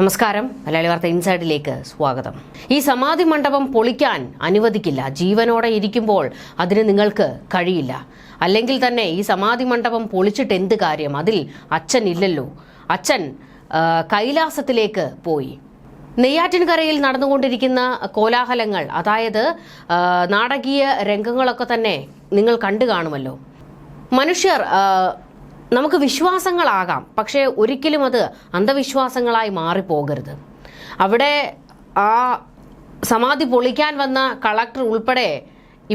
നമസ്കാരം. മലയാളി വാർത്ത ഇൻസൈഡിലേക്ക് സ്വാഗതം. ഈ സമാധി മണ്ഡപം പൊളിക്കാൻ അനുവദിക്കില്ല. ജീവനോടെ ഇരിക്കുമ്പോൾ അതിന് നിങ്ങൾക്ക് കഴിയില്ല. അല്ലെങ്കിൽ തന്നെ ഈ സമാധി മണ്ഡപം പൊളിച്ചിട്ട് എന്ത് കാര്യം? അതിൽ അച്ഛൻ ഇല്ലല്ലോ. അച്ഛൻ കൈലാസത്തിലേക്ക് പോയി. നെയ്യാറ്റിൻകരയിൽ നടന്നുകൊണ്ടിരിക്കുന്ന കോലാഹലങ്ങൾ, അതായത് നാടകീയ രംഗങ്ങളൊക്കെ തന്നെ നിങ്ങൾ കണ്ടു കാണുമല്ലോ. മനുഷ്യർ നമുക്ക് വിശ്വാസങ്ങളാകാം, പക്ഷേ ഒരിക്കലും അത് അന്ധവിശ്വാസങ്ങളായി മാറിപ്പോകരുത്. അവിടെ ആ സമാധി പൊളിക്കാൻ വന്ന കളക്ടർ ഉൾപ്പെടെ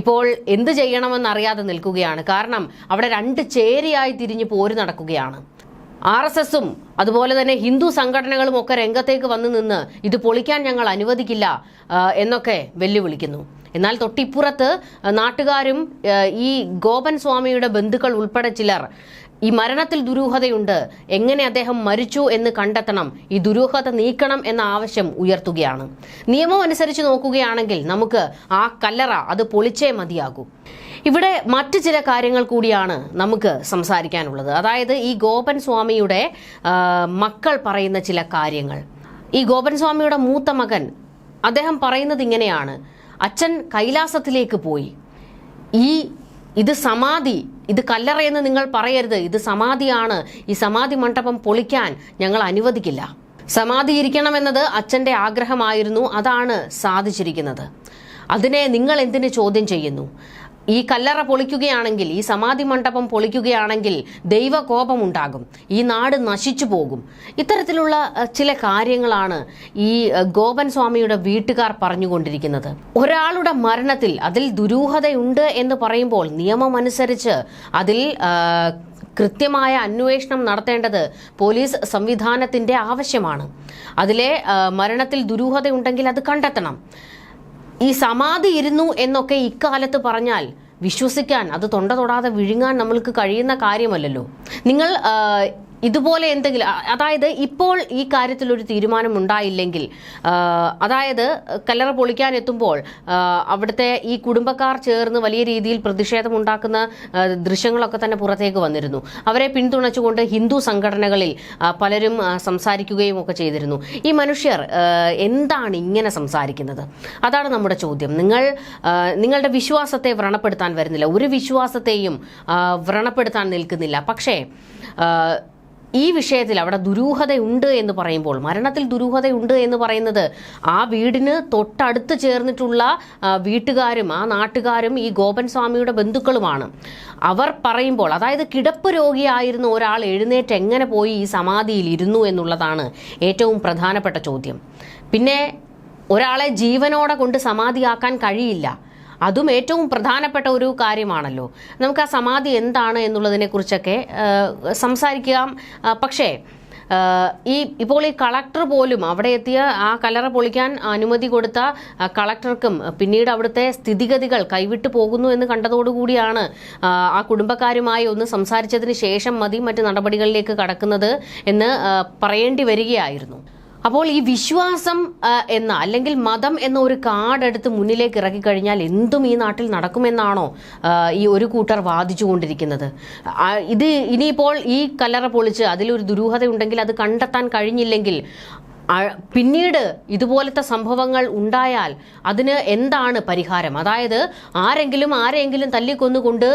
ഇപ്പോൾ എന്ത് ചെയ്യണമെന്നറിയാതെ നിൽക്കുകയാണ്. കാരണം അവിടെ രണ്ട് ചേരിയായി തിരിഞ്ഞ് പോര് നടക്കുകയാണ്. RSSും അതുപോലെ തന്നെ ഹിന്ദു സംഘടനകളും ഒക്കെ രംഗത്തേക്ക് വന്നു നിന്ന് ഇത് പൊളിക്കാൻ ഞങ്ങൾ അനുവദിക്കില്ല എന്നൊക്കെ വെല്ലുവിളിക്കുന്നു. എന്നാൽ തൊട്ടിപ്പുറത്ത് നാട്ടുകാരും ഈ ഗോപൻ സ്വാമിയുടെ ബന്ധുക്കൾ ഉൾപ്പെടെ ചിലർ ഈ മരണത്തിൽ ദുരൂഹതയുണ്ട്, എങ്ങനെ അദ്ദേഹം മരിച്ചു എന്ന് കണ്ടെത്തണം, ഈ ദുരൂഹത നീക്കണം എന്ന ആവശ്യം ഉയർത്തുകയാണ്. നിയമം അനുസരിച്ച് നോക്കുകയാണെങ്കിൽ നമുക്ക് ആ കല്ലറ അത് പൊളിച്ചേ മതിയാകൂ. ഇവിടെ മറ്റു ചില കാര്യങ്ങൾ കൂടിയാണ് നമുക്ക് സംസാരിക്കാനുള്ളത്. അതായത് ഈ ഗോപൻ സ്വാമിയുടെ മക്കൾ പറയുന്ന ചില കാര്യങ്ങൾ. ഈ ഗോപൻ സ്വാമിയുടെ മൂത്ത മകൻ അദ്ദേഹം പറയുന്നത് ഇങ്ങനെയാണ്: അച്ഛൻ കൈലാസത്തിലേക്ക് പോയി. ഇത് സമാധി, ഇത് കല്ലറയെന്ന് നിങ്ങൾ പറയരുത്, ഇത് സമാധിയാണ്. ഈ സമാധി മണ്ഡപം പൊളിക്കാൻ ഞങ്ങൾ അനുവദിക്കില്ല. സമാധി ഇരിക്കണമെന്നത് അച്ഛൻ്റെ ആഗ്രഹമായിരുന്നു, അതാണ് സാധിച്ചിരിക്കുന്നത്. അതിനെ നിങ്ങൾ എന്തിന് ചോദ്യം ചെയ്യുന്നു? ഈ കല്ലറ പൊളിക്കുകയാണെങ്കിൽ, ഈ സമാധി മണ്ഡപം പൊളിക്കുകയാണെങ്കിൽ ദൈവകോപമുണ്ടാകും, ഈ നാട് നശിച്ചു പോകും. ഇത്തരത്തിലുള്ള ചില കാര്യങ്ങളാണ് ഈ ഗോപൻ സ്വാമിയുടെ വീട്ടുകാർ പറഞ്ഞുകൊണ്ടിരിക്കുന്നത്. ഒരാളുടെ മരണത്തിൽ അതിൽ ദുരൂഹതയുണ്ട് എന്ന് പറയുമ്പോൾ നിയമമനുസരിച്ച് അതിൽ കൃത്യമായ അന്വേഷണം നടത്തേണ്ടത് പോലീസ് സംവിധാനത്തിൻ്റെ ആവശ്യമാണ്. അതിലെ മരണത്തിൽ ദുരൂഹതയുണ്ടെങ്കിൽ അത് കണ്ടെത്തണം. ഈ സമാധി ഇരുന്നു എന്നൊക്കെ ഇക്കാലത്ത് പറഞ്ഞാൽ വിശ്വസിക്കാൻ, അത് തൊണ്ട തൊടാതെ വിഴുങ്ങാൻ നമ്മൾക്ക് കഴിയുന്ന കാര്യമല്ലല്ലോ. നിങ്ങൾ ഇതുപോലെ എന്തെങ്കിലും, അതായത് ഇപ്പോൾ ഈ കാര്യത്തിൽ ഒരു തീരുമാനം ഉണ്ടായില്ലെങ്കിൽ, അതായത് കല്ലറ പൊളിക്കാൻ എത്തുമ്പോൾ അവിടുത്തെ ഈ കുടുംബക്കാർ ചേർന്ന് വലിയ രീതിയിൽ പ്രതിഷേധം ഉണ്ടാക്കുന്ന ദൃശ്യങ്ങളൊക്കെ തന്നെ പുറത്തേക്ക് വന്നിരുന്നു. അവരെ പിന്തുണച്ചുകൊണ്ട് ഹിന്ദു സംഘടനകളിൽ പലരും സംസാരിക്കുകയും ഒക്കെ ചെയ്തിരുന്നു. ഈ മനുഷ്യർ എന്താണ് ഇങ്ങനെ സംസാരിക്കുന്നത്? അതാണ് നമ്മുടെ ചോദ്യം. നിങ്ങളുടെ വിശ്വാസത്തെ വ്രണപ്പെടുത്താൻ വരുന്നില്ല, ഒരു വിശ്വാസത്തെയും വ്രണപ്പെടുത്താൻ നിൽക്കുന്നില്ല. പക്ഷേ ഈ വിഷയത്തിൽ അവിടെ ദുരൂഹതയുണ്ട് എന്ന് പറയുമ്പോൾ, മരണത്തിൽ ദുരൂഹതയുണ്ട് എന്ന് പറയുന്നത് ആ വീടിന് തൊട്ടടുത്ത് ചേർന്നിട്ടുള്ള വീട്ടുകാരും ആ നാട്ടുകാരും ഈ ഗോപൻ സ്വാമിയുടെ ബന്ധുക്കളുമാണ്. അവർ പറയുമ്പോൾ, അതായത് കിടപ്പ് രോഗിയായിരുന്ന ഒരാൾ എഴുന്നേറ്റ് എങ്ങനെ പോയി ഈ സമാധിയിൽ ഇരുന്നു എന്നുള്ളതാണ് ഏറ്റവും പ്രധാനപ്പെട്ട ചോദ്യം. പിന്നെ ഒരാളെ ജീവനോടെ കൊണ്ട് സമാധിയാക്കാൻ കഴിയില്ല, അതും ഏറ്റവും പ്രധാനപ്പെട്ട ഒരു കാര്യമാണല്ലോ. നമുക്ക് ആ സമാധി എന്താണ് എന്നുള്ളതിനെക്കുറിച്ചൊക്കെ സംസാരിക്കാം. പക്ഷേ ഇപ്പോൾ ഈ കളക്ടർ പോലും അവിടെ എത്തിയ ആ കല്ലറ പൊളിക്കാൻ അനുമതി കൊടുത്ത കളക്ടർക്കും പിന്നീട് അവിടുത്തെ സ്ഥിതിഗതികൾ കൈവിട്ടു പോകുന്നു എന്ന് കണ്ടതോടുകൂടിയാണ് ആ കുടുംബക്കാരുമായി ഒന്ന് സംസാരിച്ചതിന് ശേഷം മതി മറ്റ് നടപടികളിലേക്ക് കടക്കുന്നത് എന്ന് പറയേണ്ടി വരികയായിരുന്നു. അപ്പോൾ ഈ വിശ്വാസം എന്ന, അല്ലെങ്കിൽ മതം എന്ന ഒരു കാർഡ് എടുത്ത് മുന്നിലേക്ക് ഇറക്കി കഴിഞ്ഞാൽ എന്തും ഈ നാട്ടിൽ നടക്കുമെന്നാണോ ഈ ഒരു കൂട്ടർ വാദിച്ചുകൊണ്ടിരിക്കുന്നത്? ഇത് ഇനിയിപ്പോൾ ഈ കല്ലറ പൊളിച്ച് അതിലൊരു ദുരൂഹതയുണ്ടെങ്കിൽ അത് കണ്ടെത്താൻ കഴിഞ്ഞില്ലെങ്കിൽ പിന്നീട് ഇതുപോലത്തെ സംഭവങ്ങൾ ഉണ്ടായാൽ അതിന് എന്താണ് പരിഹാരം? അതായത് ആരെങ്കിലും തല്ലിക്കൊന്നുകൊണ്ട്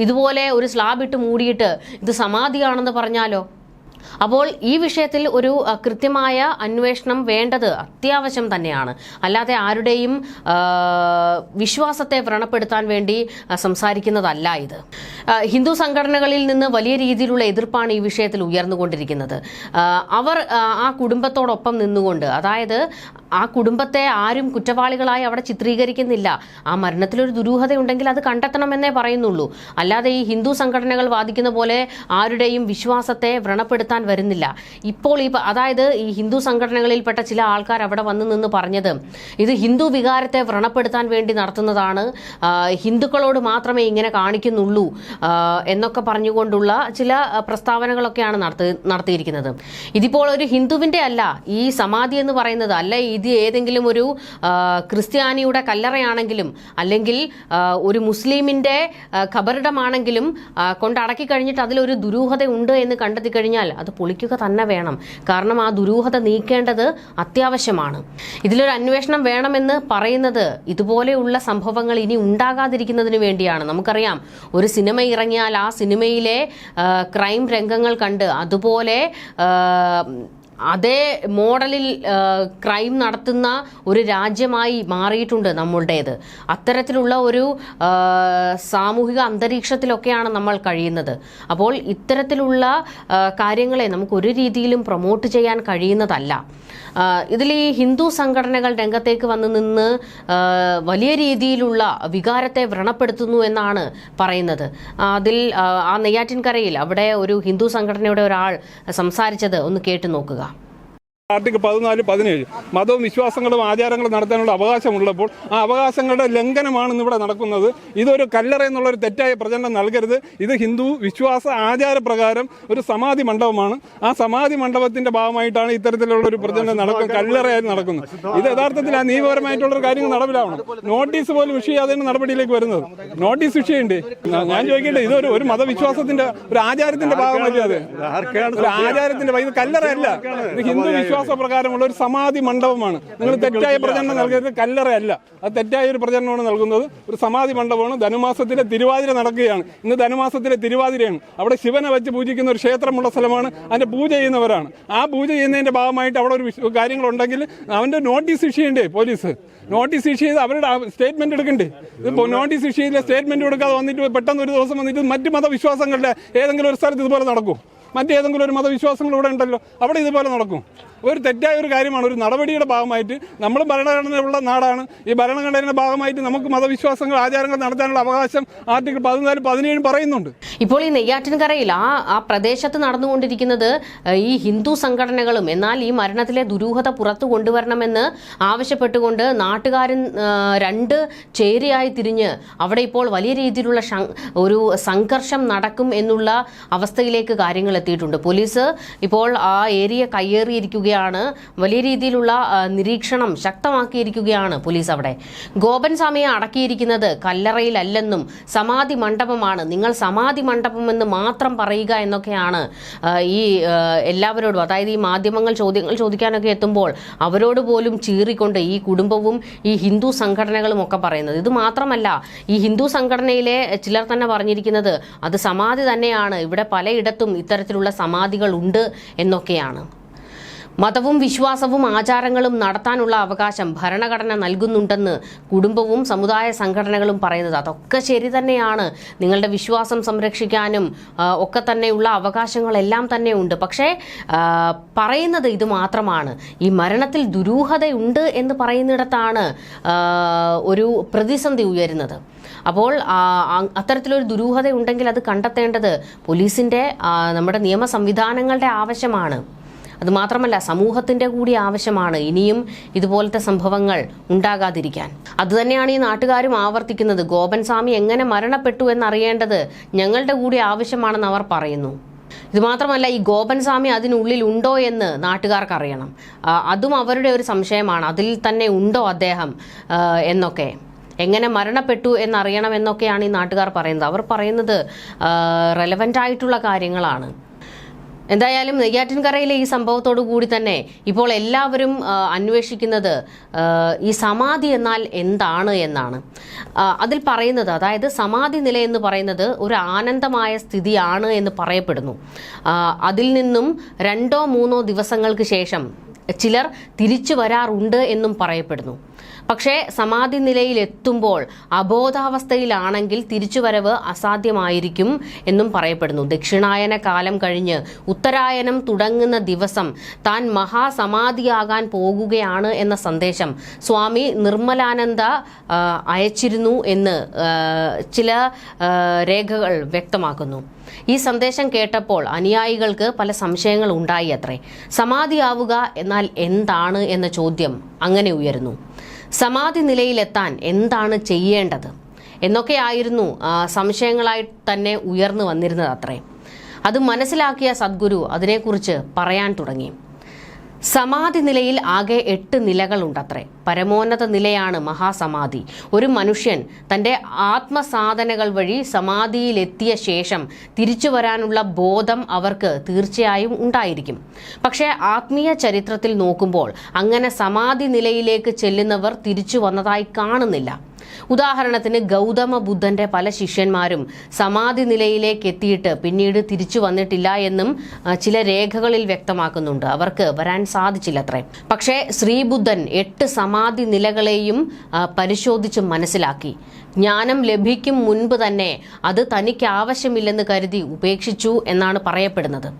ഇതുപോലെ ഒരു സ്ലാബ് ഇട്ട് മൂടിയിട്ട് ഇത് സമാധിയാണെന്ന് പറഞ്ഞാലോ? അപ്പോൾ ഈ വിഷയത്തിൽ ഒരു കൃത്യമായ അന്വേഷണം വേണ്ടത് അത്യാവശ്യം തന്നെയാണ്. അല്ലാതെ ആരുടെയും വിശ്വാസത്തെ വ്രണപ്പെടുത്താൻ വേണ്ടി സംസാരിക്കുന്നതല്ല ഇത്. ഹിന്ദു സംഘടനകളിൽ നിന്ന് വലിയ രീതിയിലുള്ള എതിർപ്പാണ് ഈ വിഷയത്തിൽ ഉയർന്നുകൊണ്ടിരിക്കുന്നത്. അവർ ആ കുടുംബത്തോടൊപ്പം നിന്നുകൊണ്ട്, അതായത് ആ കുടുംബത്തെ ആരും കുറ്റവാളികളായി അവിടെ ചിത്രീകരിക്കുന്നില്ല. ആ മരണത്തിലൊരു ദുരൂഹതയുണ്ടെങ്കിൽ അത് കണ്ടെത്തണമെന്നേ പറയുന്നുള്ളൂ. അല്ലാതെ ഈ ഹിന്ദു സംഘടനകൾ വാദിക്കുന്ന പോലെ ആരുടെയും വിശ്വാസത്തെ വ്രണപ്പെടുത്താൻ വരുന്നില്ല. ഇപ്പോൾ അതായത് ഈ ഹിന്ദു സംഘടനകളിൽപ്പെട്ട ചില ആൾക്കാർ അവിടെ വന്നു നിന്ന് പറഞ്ഞത് ഇത് ഹിന്ദു വികാരത്തെ വ്രണപ്പെടുത്താൻ വേണ്ടി നടത്തുന്നതാണ്, ഹിന്ദുക്കളോട് മാത്രമേ ഇങ്ങനെ കാണിക്കുന്നുള്ളൂ എന്നൊക്കെ പറഞ്ഞുകൊണ്ടുള്ള ചില പ്രസ്താവനകളൊക്കെയാണ് നടത്തിയിരിക്കുന്നത്. ഇതിപ്പോൾ ഒരു ഹിന്ദുവിൻ്റെ അല്ല ഈ സമാധി എന്ന് പറയുന്നത്, അല്ല ഈ ഇത് ഏതെങ്കിലും ഒരു ക്രിസ്ത്യാനിയുടെ കല്ലറയാണെങ്കിലും അല്ലെങ്കിൽ ഒരു മുസ്ലിമിൻ്റെ ഖബറിടമാണെങ്കിലും കൊണ്ടടക്കി കഴിഞ്ഞിട്ട് അതിലൊരു ദുരൂഹത ഉണ്ട് എന്ന് കണ്ടെത്തി കഴിഞ്ഞാൽ അത് പൊളിക്കുക തന്നെ വേണം. കാരണം ആ ദുരൂഹത നീക്കേണ്ടത് അത്യാവശ്യമാണ്. ഇതിലൊരു അന്വേഷണം വേണമെന്ന് പറയുന്നത് ഇതുപോലെയുള്ള സംഭവങ്ങൾ ഇനി ഉണ്ടാകാതിരിക്കുന്നതിന് വേണ്ടിയാണ്. നമുക്കറിയാം, ഒരു സിനിമ ഇറങ്ങിയാൽ ആ സിനിമയിലെ ക്രൈം രംഗങ്ങൾ കണ്ട് അതുപോലെ അതേ മോഡലിൽ ക്രൈം നടത്തുന്ന ഒരു രാജ്യമായി മാറിയിട്ടുണ്ട് നമ്മളുടേത്. അത്തരത്തിലുള്ള ഒരു സാമൂഹിക അന്തരീക്ഷത്തിലൊക്കെയാണ് നമ്മൾ കഴിയുന്നത്. അപ്പോൾ ഇത്തരത്തിലുള്ള കാര്യങ്ങളെ നമുക്ക് ഒരു രീതിയിലും പ്രൊമോട്ട് ചെയ്യാൻ കഴിയുന്നതല്ല. ഇതിൽ ഈ ഹിന്ദു സംഘടനകൾ രംഗത്തേക്ക് വന്ന് നിന്ന് വലിയ രീതിയിലുള്ള വികാരത്തെ വ്രണപ്പെടുത്തുന്നു എന്നാണ് പറയുന്നത്. അതിൽ ആ നെയ്യാറ്റിൻകരയിൽ അവിടെ ഒരു ഹിന്ദു സംഘടനയുടെ ഒരാൾ സംസാരിച്ചത് ഒന്ന് കേട്ടു നോക്കുക. ആർട്ടിക്കിൾ 14, 17 മതവും വിശ്വാസങ്ങളും ആചാരങ്ങളും നടത്താനുള്ള അവകാശമുള്ളപ്പോൾ ആ അവകാശങ്ങളുടെ ലംഘനമാണ് ഇന്നിവിടെ നടക്കുന്നത്. ഇതൊരു കല്ലറ എന്നുള്ളൊരു തെറ്റായ പ്രചരണം നൽകരുത്. ഇത് ഹിന്ദു വിശ്വാസ ആചാരപ്രകാരം ഒരു സമാധി മണ്ഡപമാണ്. ആ സമാധി മണ്ഡപത്തിന്റെ ഭാഗമായിട്ടാണ് ഇത്തരത്തിലുള്ള ഒരു പ്രചരണം കല്ലറയായി നടക്കുന്നത്. ഇത് യഥാർത്ഥത്തിൽ ആ നിയമപരമായിട്ടുള്ള കാര്യങ്ങൾ നടപ്പിലാവണം. നോട്ടീസ് പോലും ഇഷ്യൂ ചെയ്യാതെയാണ് നടപടിയിലേക്ക് വരുന്നത്. നോട്ടീസ് ഇഷ്യൂ ഉണ്ട്. ഞാൻ ചോദിക്കട്ടെ, ഇതൊരു ഒരു മതവിശ്വാസത്തിന്റെ ഒരു ആചാരത്തിന്റെ ഭാഗമല്ല. അത് ഒരു ആചാരത്തിന്റെ ഇത് കല്ലറയല്ല. ഇത് ഹിന്ദു വിശ്വാസപ്രകാരമുള്ള ഒരു സമാധി മണ്ഡപമാണ്. നിങ്ങൾ തെറ്റായ പ്രചരണം നൽകുന്നത് കല്ലറയല്ല. അത് തെറ്റായ ഒരു പ്രചരണമാണ് നൽകുന്നത്. ഒരു സമാധി മണ്ഡപമാണ്. ധനുമാസത്തിലെ തിരുവാതിര നടക്കുകയാണ്. ഇന്ന് ധനുമാസത്തിലെ തിരുവാതിരയാണ്. അവിടെ ശിവനെ വെച്ച് പൂജിക്കുന്ന ഒരു ക്ഷേത്രമുള്ള സ്ഥലമാണ്. അതിന്റെ പൂജ ചെയ്യുന്നവരാണ്. ആ പൂജ ചെയ്യുന്നതിന്റെ ഭാഗമായിട്ട് അവിടെ ഒരു കാര്യങ്ങളുണ്ടെങ്കിൽ അവന്റെ നോട്ടീസ് ഇഷ്യൂ ചെയ്യണ്ടേ പോലീസ്? നോട്ടീസ് ഇഷ്യൂ ചെയ്ത് അവരുടെ സ്റ്റേറ്റ്മെന്റ് എടുക്കണ്ടേ? ഇപ്പോൾ നോട്ടീസ് ഇഷ്യൂ ചെയ്ത് സ്റ്റേറ്റ്മെന്റ് കൊടുക്കാതെ വന്നിട്ട് പെട്ടെന്ന് ഒരു ദിവസം വന്നിട്ട് മറ്റ് മതവിശ്വാസങ്ങളുടെ ഏതെങ്കിലും ഒരു സ്ഥലത്ത് ഇതുപോലെ നടക്കും? മറ്റേതെങ്കിലും ഒരു മതവിശ്വാസങ്ങൾ ഇവിടെ ഉണ്ടല്ലോ, അവിടെ ഇതുപോലെ നടക്കും. ഒരു തെറ്റായ ഒരു കാര്യമാണ്. ഒരു നടപടിയുടെ ഭാഗമായിട്ട് നമ്മൾ ഭരണഘടനയുള്ള നാടാണ്. ഈ ഭരണഘടനയുടെ ഭാഗമായിട്ട് നമുക്ക് മതവിശ്വാസങ്ങൾ ആചാരങ്ങൾ നടത്താനുള്ള അവകാശം ആർട്ടിക്കിൾ 14, 17 പറയുന്നുണ്ട്. ഇപ്പോൾ ഈ നെയ്യാറ്റിൻകരയിൽ ആ പ്രദേശത്ത് നടന്നുകൊണ്ടിരിക്കുന്നത് ഈ ഹിന്ദു സംഘടനകളും എന്നാൽ ഈ മരണത്തിലെ ദുരൂഹത പുറത്തു കൊണ്ടുവരണമെന്ന് ആവശ്യപ്പെട്ടുകൊണ്ട് നാട്ടുകാരൻ രണ്ട് ചേരിയായി തിരിഞ്ഞ് അവിടെ ഇപ്പോൾ വലിയ രീതിയിലുള്ള ഒരു സംഘർഷം നടക്കും എന്നുള്ള അവസ്ഥയിലേക്ക് കാര്യങ്ങൾ എത്തിയിട്ടുണ്ട്. പോലീസ് ഇപ്പോൾ ആ ഏരിയ കയ്യേറിയിരിക്കുകയാണ്. വലിയ രീതിയിലുള്ള നിരീക്ഷണം ശക്തമാക്കിയിരിക്കുകയാണ് പോലീസ്. അവിടെ ഗോപൻ സ്വാമിയെ അടക്കിയിരിക്കുന്നത് കല്ലറയിലല്ലെന്നും സമാധി മണ്ഡപമാണ്, നിങ്ങൾ സമാധി മണ്ഡപം എന്ന് മാത്രം പറയുക എന്നൊക്കെയാണ് ഈ എല്ലാവരോടും, അതായത് ഈ മാധ്യമങ്ങൾ ചോദ്യങ്ങൾ ചോദിക്കാനൊക്കെ എത്തുമ്പോൾ അവരോട് പോലും ചീറിക്കൊണ്ട് ഈ കുടുംബവും ഈ ഹിന്ദു സംഘടനകളും ഒക്കെ പറയുന്നത്. ഇത് മാത്രമല്ല, ഈ ഹിന്ദു സംഘടനയിലെ ചിലർ തന്നെ പറഞ്ഞിരിക്കുന്നത് അത് സമാധി തന്നെയാണ്, ഇവിടെ പലയിടത്തും ഇത്തരത്തിലുള്ള സമാധികൾ ഉണ്ട് എന്നൊക്കെയാണ്. മതവും വിശ്വാസവും ആചാരങ്ങളും നടത്താനുള്ള അവകാശം ഭരണഘടന നൽകുന്നുണ്ടെന്ന് കുടുംബവും സമുദായ സംഘടനകളും പറയുന്നത് അതൊക്കെ ശരി തന്നെയാണ്. നിങ്ങളുടെ വിശ്വാസം സംരക്ഷിക്കാനും ഒക്കെ തന്നെയുള്ള അവകാശങ്ങളെല്ലാം തന്നെ ഉണ്ട്. പക്ഷേ പറയുന്നത് ഇത് മാത്രമാണ്. ഈ മരണത്തിൽ ദുരൂഹതയുണ്ട് എന്ന് പറയുന്നിടത്താണ് ഒരു പ്രതിസന്ധി ഉയരുന്നത്. അപ്പോൾ അത്തരത്തിലൊരു ദുരൂഹത ഉണ്ടെങ്കിൽ അത് കണ്ടെത്തേണ്ടത് പോലീസിൻ്റെ നമ്മുടെ നിയമ സംവിധാനങ്ങളുടെ ആവശ്യമാണ്. അതുമാത്രമല്ല സമൂഹത്തിൻ്റെ കൂടി ആവശ്യമാണ് ഇനിയും ഇതുപോലത്തെ സംഭവങ്ങൾ ഉണ്ടാകാതിരിക്കാൻ. അതുതന്നെയാണ് ഈ നാട്ടുകാരും ആവർത്തിക്കുന്നത്. ഗോപൻ സ്വാമി എങ്ങനെ മരണപ്പെട്ടു എന്നറിയേണ്ടത് ഞങ്ങളുടെ കൂടി ആവശ്യമാണെന്ന് അവർ പറയുന്നു. ഇതുമാത്രമല്ല, ഈ ഗോപൻ സ്വാമി അതിനുള്ളിൽ ഉണ്ടോ എന്ന് നാട്ടുകാർക്ക് അറിയണം. അതും അവരുടെ ഒരു സംശയമാണ്. അതിൽ തന്നെ ഉണ്ടോ അദ്ദേഹം എന്നൊക്കെ, എങ്ങനെ മരണപ്പെട്ടു എന്നറിയണം എന്നൊക്കെയാണ് ഈ നാട്ടുകാർ പറയുന്നത്. അവർ പറയുന്നത് റെലവൻ്റ് ആയിട്ടുള്ള കാര്യങ്ങളാണ്. എന്തായാലും നെയ്യാറ്റിൻകരയിലെ ഈ സംഭവത്തോടു കൂടി തന്നെ ഇപ്പോൾ എല്ലാവരും അന്വേഷിക്കുന്നത് ഈ സമാധി എന്നാൽ എന്താണ് എന്നാണ്. അതിൽ പറയുന്നത്, അതായത് സമാധി നില എന്ന് പറയുന്നത് ഒരു ആനന്ദമായ സ്ഥിതിയാണ് എന്ന് പറയപ്പെടുന്നു. അതിൽ നിന്നും 2-3 ദിവസങ്ങൾക്ക് ശേഷം ചിലർ തിരിച്ചു വരാറുണ്ട് എന്നും പറയപ്പെടുന്നു. പക്ഷേ സമാധി നിലയിൽ എത്തുമ്പോൾ അബോധാവസ്ഥയിലാണെങ്കിൽ തിരിച്ചുവരവ് അസാധ്യമായിരിക്കും എന്നും പറയപ്പെടുന്നു. ദക്ഷിണായന കാലം കഴിഞ്ഞ് ഉത്തരായനം തുടങ്ങുന്ന ദിവസം താൻ മഹാസമാധിയാകാൻ പോകുകയാണ് എന്ന സന്ദേശം സ്വാമി നിർമ്മലാനന്ദ അയച്ചിരുന്നു എന്ന് ചില രേഖകൾ വ്യക്തമാക്കുന്നു. ഈ സന്ദേശം കേട്ടപ്പോൾ അനുയായികൾക്ക് പല സംശയങ്ങൾ ഉണ്ടായി അത്രേ. സമാധിയാവുക എന്നാൽ എന്താണ് എന്ന ചോദ്യം അങ്ങനെ ഉയരുന്നു. സമാധി നിലയിലെത്താൻ എന്താണ് ചെയ്യേണ്ടത് എന്നൊക്കെയായിരുന്നു സംശയങ്ങളായി തന്നെ ഉയർന്നു വന്നിരുന്നത് അത്രേ. അത് മനസ്സിലാക്കിയ സദ്ഗുരു അതിനെക്കുറിച്ച് പറയാൻ തുടങ്ങി. സമാധി നിലയിൽ ആകെ 8 നിലകളുണ്ടത്രേ. പരമോന്നത നിലയാണ് മഹാസമാധി. ഒരു മനുഷ്യൻ തൻ്റെ ആത്മസാധനകൾ വഴി സമാധിയിലെത്തിയ ശേഷം തിരിച്ചു വരാനുള്ള ബോധം അവർക്ക് തീർച്ചയായും ഉണ്ടായിരിക്കും. പക്ഷേ ആത്മീയ ചരിത്രത്തിൽ നോക്കുമ്പോൾ അങ്ങനെ സമാധി നിലയിലേക്ക് ചെല്ലുന്നവർ തിരിച്ചു വന്നതായി കാണുന്നില്ല. ഉദാഹരണത്തിന് ഗൗതമ ബുദ്ധന്റെ പല ശിഷ്യന്മാരും സമാധി നിലയിലേക്ക് എത്തിയിട്ട് പിന്നീട് തിരിച്ചു വന്നിട്ടില്ല എന്നും ചില രേഖകളിൽ വ്യക്തമാക്കുന്നുണ്ട്. അവർക്ക് വരാൻ സാധിച്ചില്ലത്രേ. പക്ഷേ ശ്രീബുദ്ധൻ 8 സമാധി നിലകളെയും പരിശോധിച്ച് മനസ്സിലാക്കി. ജ്ഞാനം ലഭിക്കും മുൻപ് തന്നെ അത് തനിക്ക് ആവശ്യമില്ലെന്ന് കരുതി ഉപേക്ഷിച്ചു എന്നാണ് പറയപ്പെടുന്നത്.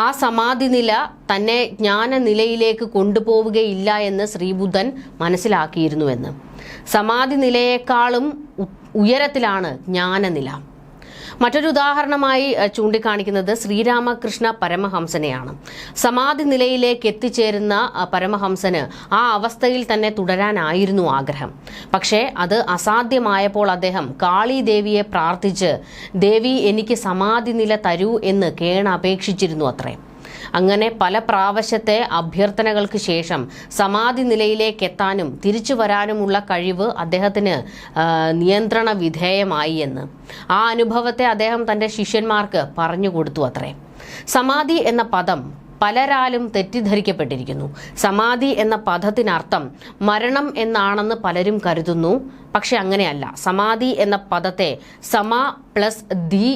ആ സമാധി നില തന്നെ ജ്ഞാനനിലയിലേക്ക് കൊണ്ടുപോവുകയില്ല എന്ന് ശ്രീബുദ്ധൻ മനസ്സിലാക്കിയിരുന്നുവെന്ന്. സമാധി നിലയേക്കാളും ഉയരത്തിലാണ് ജ്ഞാനനില. മറ്റൊരു ഉദാഹരണമായി ചൂണ്ടിക്കാണിക്കുന്നത് ശ്രീരാമകൃഷ്ണ പരമഹംസനെയാണ്. സമാധി നിലയിലേക്ക് എത്തിച്ചേരുന്ന പരമഹംസന് ആ അവസ്ഥയിൽ തന്നെ തുടരാനായിരുന്നു ആഗ്രഹം. പക്ഷേ അത് അസാധ്യമായപ്പോൾ അദ്ദേഹം കാളി ദേവിയെ പ്രാർത്ഥിച്ച് ദേവി എനിക്ക് സമാധി നില തരൂ എന്ന് കേണപേക്ഷിച്ചിരുന്നു അത്രേ. അങ്ങനെ പല പ്രാവശ്യത്തെ അഭ്യർത്ഥനകൾക്ക് ശേഷം സമാധി നിലയിലേക്ക് എത്താനും തിരിച്ചു വരാനുമുള്ള കഴിവ് അദ്ദേഹത്തിന് നിയന്ത്രണ വിധേയമായി എന്ന് ആ അനുഭവത്തെ അദ്ദേഹം തൻ്റെ ശിഷ്യന്മാർക്ക് പറഞ്ഞു കൊടുത്തു അത്രേ. സമാധി എന്ന പദം പലരാലും തെറ്റിദ്ധരിക്കപ്പെട്ടിരിക്കുന്നു. സമാധി എന്ന പദത്തിനർത്ഥം മരണം എന്നാണെന്ന് പലരും കരുതുന്നു. പക്ഷെ അങ്ങനെയല്ല. സമാധി എന്ന പദത്തെ സമ പ്ലസ് ധി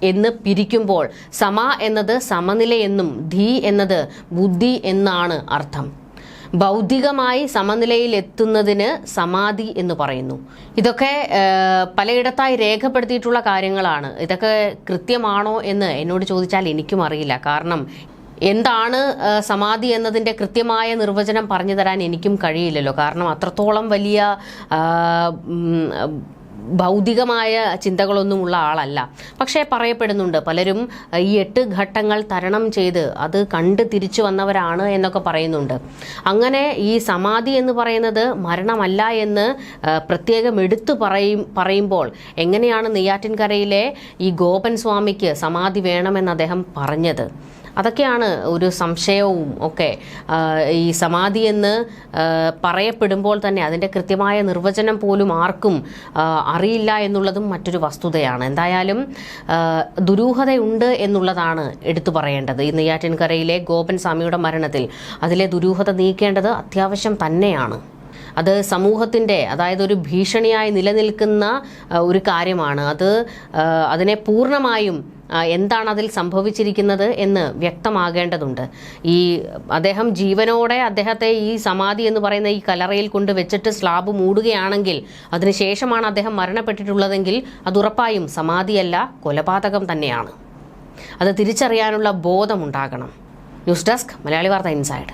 എന്ന് പിരിക്കുമ്പോൾ സമ എന്നത് സമനിലയെന്നും ധി എന്നത് ബുദ്ധി എന്നാണ് അർത്ഥം. ബൗദ്ധികമായി സമനിലയിൽ എത്തുന്നതിന് സമാധി എന്ന് പറയുന്നു. ഇതൊക്കെ പലയിടത്തായി രേഖപ്പെടുത്തിയിട്ടുള്ള കാര്യങ്ങളാണ്. ഇതൊക്കെ കൃത്യമാണോ എന്ന് എന്നോട് ചോദിച്ചാൽ എനിക്കും അറിയില്ല. കാരണം എന്താണ് സമാധി എന്നതിൻ്റെ കൃത്യമായ നിർവചനം പറഞ്ഞു തരാൻ എനിക്കും കഴിയില്ലല്ലോ. കാരണം അത്രത്തോളം വലിയ ഭൗതികമായ ചിന്തകളൊന്നുമുള്ള ആളല്ല. പക്ഷേ പറയപ്പെടുന്നുണ്ട് പലരും ഈ 8 ഘട്ടങ്ങൾ തരണം ചെയ്ത് അത് കണ്ട് തിരിച്ചു വന്നവരാണ് എന്നൊക്കെ പറയുന്നുണ്ട്. അങ്ങനെ ഈ സമാധി എന്ന് പറയുന്നത് മരണമല്ല എന്ന് പ്രത്യേകം എടുത്തു പറയുമ്പോൾ എങ്ങനെയാണ് നെയ്യാറ്റിൻകരയിലെ ഈ ഗോപൻ സ്വാമിക്ക് സമാധി വേണമെന്ന് അദ്ദേഹം പറഞ്ഞത്? അതൊക്കെയാണ് ഒരു സംശയവും ഒക്കെ. ഈ സമാധി എന്ന് പറയപ്പെടുമ്പോൾ തന്നെ അതിൻ്റെ കൃത്യമായ നിർവചനം പോലും ആർക്കും അറിയില്ല എന്നുള്ളതും മറ്റൊരു വസ്തുതയാണ്. എന്തായാലും ദുരൂഹതയുണ്ട് എന്നുള്ളതാണ് എടുത്തു പറയേണ്ടത്. ഈ നെയ്യാറ്റിൻകരയിലെ ഗോപൻ സ്വാമിയുടെ മരണത്തിൽ അതിലെ ദുരൂഹത നീക്കേണ്ടത് അത്യാവശ്യം തന്നെയാണ്. അത് സമൂഹത്തിൻ്റെ, അതായത് ഒരു ഭീഷണിയായി നിലനിൽക്കുന്ന ഒരു കാര്യമാണ്. അതിനെ പൂർണ്ണമായും എന്താണ് അതിൽ സംഭവിച്ചിരിക്കുന്നത് എന്ന് വ്യക്തമാകേണ്ടതുണ്ട്. അദ്ദേഹം ജീവനോടെ അദ്ദേഹത്തെ ഈ സമാധി എന്ന് പറയുന്ന ഈ കല്ലറയിൽ കൊണ്ട് വെച്ചിട്ട് സ്ലാബ് മൂടുകയാണെങ്കിൽ അതിനുശേഷമാണ് അദ്ദേഹം മരണപ്പെട്ടിട്ടുള്ളതെങ്കിൽ അത് ഉറപ്പായും സമാധിയല്ല, കൊലപാതകം തന്നെയാണ്. അത് തിരിച്ചറിയാനുള്ള ബോധമുണ്ടാകണം. ന്യൂസ് ഡെസ്ക്, മലയാളി വാർത്ത ഇൻസൈഡ്.